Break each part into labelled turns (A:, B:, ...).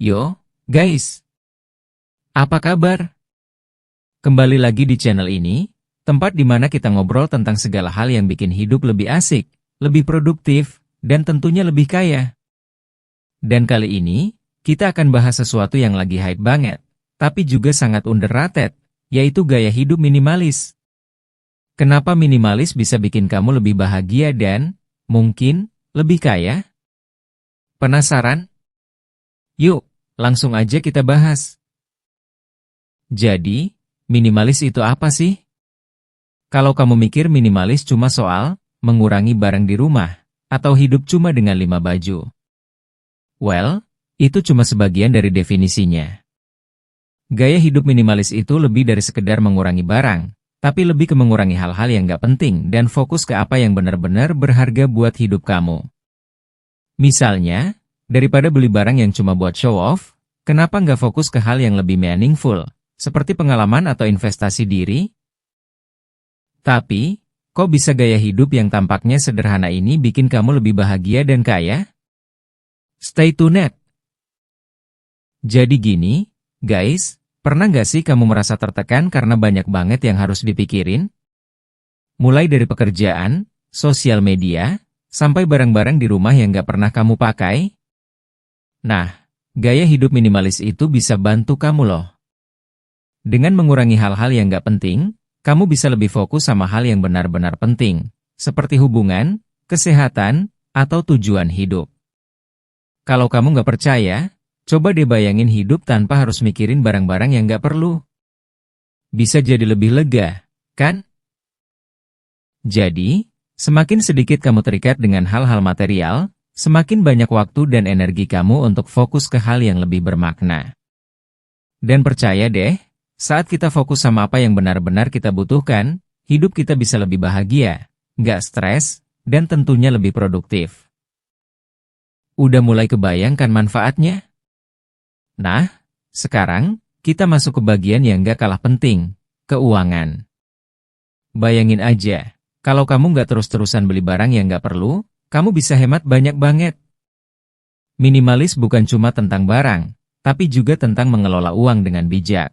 A: Yo, guys, apa kabar? Kembali lagi di channel ini, tempat di mana kita ngobrol tentang segala hal yang bikin hidup lebih asik, lebih produktif, dan tentunya lebih kaya. Dan kali ini, kita akan bahas sesuatu yang lagi hype banget, tapi juga sangat underrated, yaitu gaya hidup minimalis. Kenapa minimalis bisa bikin kamu lebih bahagia dan, mungkin, lebih kaya? Penasaran? Yuk, langsung aja kita bahas. Jadi, minimalis itu apa sih? Kalau kamu mikir minimalis cuma soal mengurangi barang di rumah, atau hidup cuma dengan 5 baju. Well, itu cuma sebagian dari definisinya. Gaya hidup minimalis itu lebih dari sekedar mengurangi barang, tapi lebih ke mengurangi hal-hal yang gak penting dan fokus ke apa yang benar-benar berharga buat hidup kamu. Misalnya, daripada beli barang yang cuma buat show off, kenapa nggak fokus ke hal yang lebih meaningful, seperti pengalaman atau investasi diri? Tapi, kok bisa gaya hidup yang tampaknya sederhana ini bikin kamu lebih bahagia dan kaya? Stay tuned! Jadi gini, guys, pernah nggak sih kamu merasa tertekan karena banyak banget yang harus dipikirin? Mulai dari pekerjaan, sosial media, sampai barang-barang di rumah yang nggak pernah kamu pakai? Nah, gaya hidup minimalis itu bisa bantu kamu loh. Dengan mengurangi hal-hal yang gak penting, kamu bisa lebih fokus sama hal yang benar-benar penting, seperti hubungan, kesehatan, atau tujuan hidup. Kalau kamu gak percaya, coba deh bayangin hidup tanpa harus mikirin barang-barang yang gak perlu. Bisa jadi lebih lega, kan? Jadi, semakin sedikit kamu terikat dengan hal-hal material, semakin banyak waktu dan energi kamu untuk fokus ke hal yang lebih bermakna. Dan percaya deh, saat kita fokus sama apa yang benar-benar kita butuhkan, hidup kita bisa lebih bahagia, nggak stres, dan tentunya lebih produktif. Udah mulai kebayang kan manfaatnya? Nah, sekarang, kita masuk ke bagian yang nggak kalah penting, keuangan. Bayangin aja, kalau kamu nggak terus-terusan beli barang yang nggak perlu, kamu bisa hemat banyak banget. Minimalis bukan cuma tentang barang, tapi juga tentang mengelola uang dengan bijak.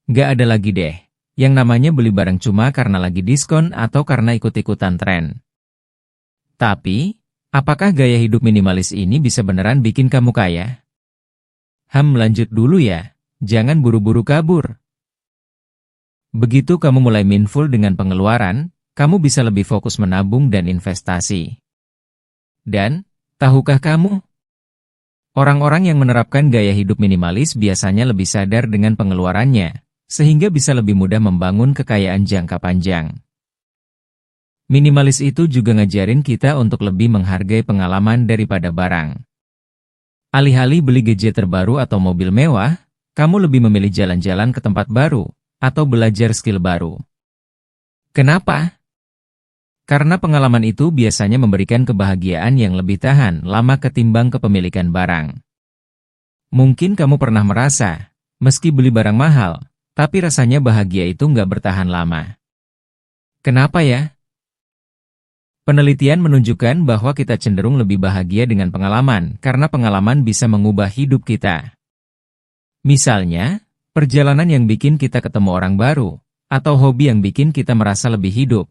A: Nggak ada lagi deh, yang namanya beli barang cuma karena lagi diskon atau karena ikut-ikutan tren. Tapi, apakah gaya hidup minimalis ini bisa beneran bikin kamu kaya? Lanjut dulu ya, jangan buru-buru kabur. Begitu kamu mulai mindful dengan pengeluaran, kamu bisa lebih fokus menabung dan investasi. Dan, tahukah kamu? Orang-orang yang menerapkan gaya hidup minimalis biasanya lebih sadar dengan pengeluarannya, sehingga bisa lebih mudah membangun kekayaan jangka panjang. Minimalis itu juga ngajarin kita untuk lebih menghargai pengalaman daripada barang. Alih-alih beli gadget terbaru atau mobil mewah, kamu lebih memilih jalan-jalan ke tempat baru, atau belajar skill baru. Kenapa? Karena pengalaman itu biasanya memberikan kebahagiaan yang lebih tahan lama ketimbang kepemilikan barang. Mungkin kamu pernah merasa, meski beli barang mahal, tapi rasanya bahagia itu nggak bertahan lama. Kenapa ya? Penelitian menunjukkan bahwa kita cenderung lebih bahagia dengan pengalaman, karena pengalaman bisa mengubah hidup kita. Misalnya, perjalanan yang bikin kita ketemu orang baru, atau hobi yang bikin kita merasa lebih hidup.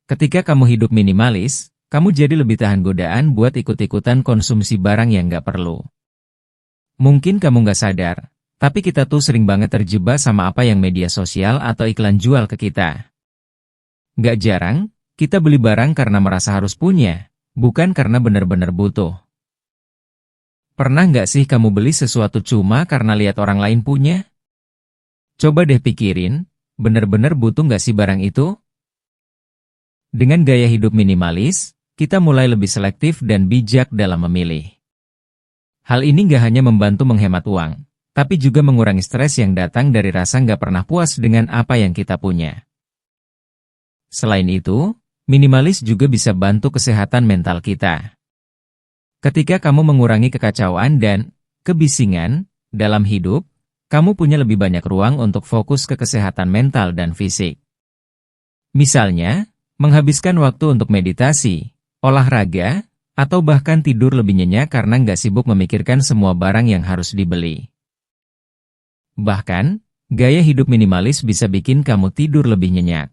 A: Ketika kamu hidup minimalis, kamu jadi lebih tahan godaan buat ikut-ikutan konsumsi barang yang nggak perlu. Mungkin kamu nggak sadar, tapi kita tuh sering banget terjebak sama apa yang media sosial atau iklan jual ke kita. Nggak jarang, kita beli barang karena merasa harus punya, bukan karena benar-benar butuh. Pernah nggak sih kamu beli sesuatu cuma karena lihat orang lain punya? Coba deh pikirin, benar-benar butuh nggak sih barang itu? Dengan gaya hidup minimalis, kita mulai lebih selektif dan bijak dalam memilih. Hal ini nggak hanya membantu menghemat uang, tapi juga mengurangi stres yang datang dari rasa nggak pernah puas dengan apa yang kita punya. Selain itu, minimalis juga bisa bantu kesehatan mental kita. Ketika kamu mengurangi kekacauan dan kebisingan dalam hidup, kamu punya lebih banyak ruang untuk fokus ke kesehatan mental dan fisik. Misalnya, menghabiskan waktu untuk meditasi, olahraga, Atau bahkan tidur lebih nyenyak karena nggak sibuk memikirkan semua barang yang harus dibeli. Bahkan, gaya hidup minimalis bisa bikin kamu tidur lebih nyenyak.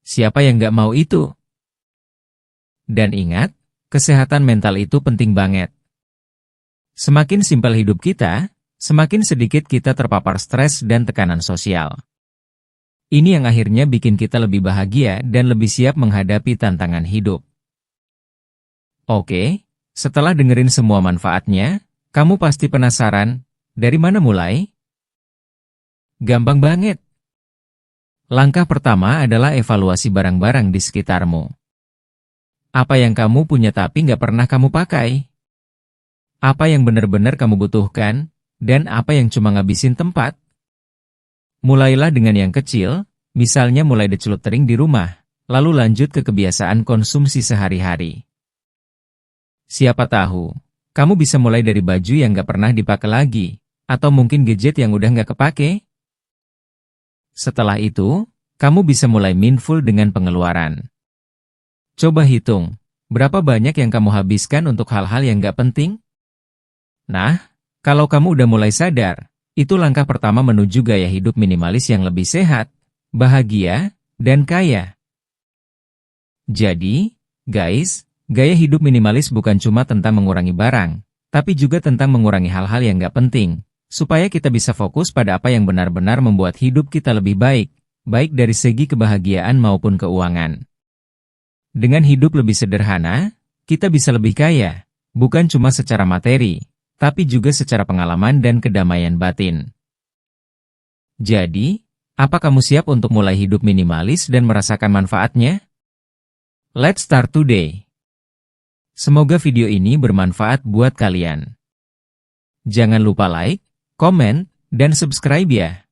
A: Siapa yang nggak mau itu? Dan ingat, kesehatan mental itu penting banget. Semakin simpel hidup kita, semakin sedikit kita terpapar stres dan tekanan sosial. Ini yang akhirnya bikin kita lebih bahagia dan lebih siap menghadapi tantangan hidup. Oke, setelah dengerin semua manfaatnya, kamu pasti penasaran, dari mana mulai? Gampang banget. Langkah pertama adalah evaluasi barang-barang di sekitarmu. Apa yang kamu punya tapi nggak pernah kamu pakai? Apa yang benar-benar kamu butuhkan, dan apa yang cuma ngabisin tempat? Mulailah dengan yang kecil, misalnya mulai celup tering di rumah, lalu lanjut ke kebiasaan konsumsi sehari-hari. Siapa tahu, kamu bisa mulai dari baju yang nggak pernah dipakai lagi, atau mungkin gadget yang udah nggak kepake. Setelah itu, kamu bisa mulai mindful dengan pengeluaran. Coba hitung, berapa banyak yang kamu habiskan untuk hal-hal yang nggak penting? Nah, kalau kamu udah mulai sadar, itu langkah pertama menuju gaya hidup minimalis yang lebih sehat, bahagia, dan kaya. Jadi, guys, gaya hidup minimalis bukan cuma tentang mengurangi barang, tapi juga tentang mengurangi hal-hal yang nggak penting, supaya kita bisa fokus pada apa yang benar-benar membuat hidup kita lebih baik, baik dari segi kebahagiaan maupun keuangan. Dengan hidup lebih sederhana, kita bisa lebih kaya, bukan cuma secara materi, tapi juga secara pengalaman dan kedamaian batin. Jadi, apa kamu siap untuk mulai hidup minimalis dan merasakan manfaatnya? Let's start today! Semoga video ini bermanfaat buat kalian. Jangan lupa like, komen, dan subscribe ya.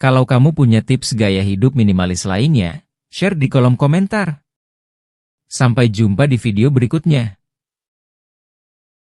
A: Kalau kamu punya tips gaya hidup minimalis lainnya, share di kolom komentar. Sampai jumpa di video berikutnya.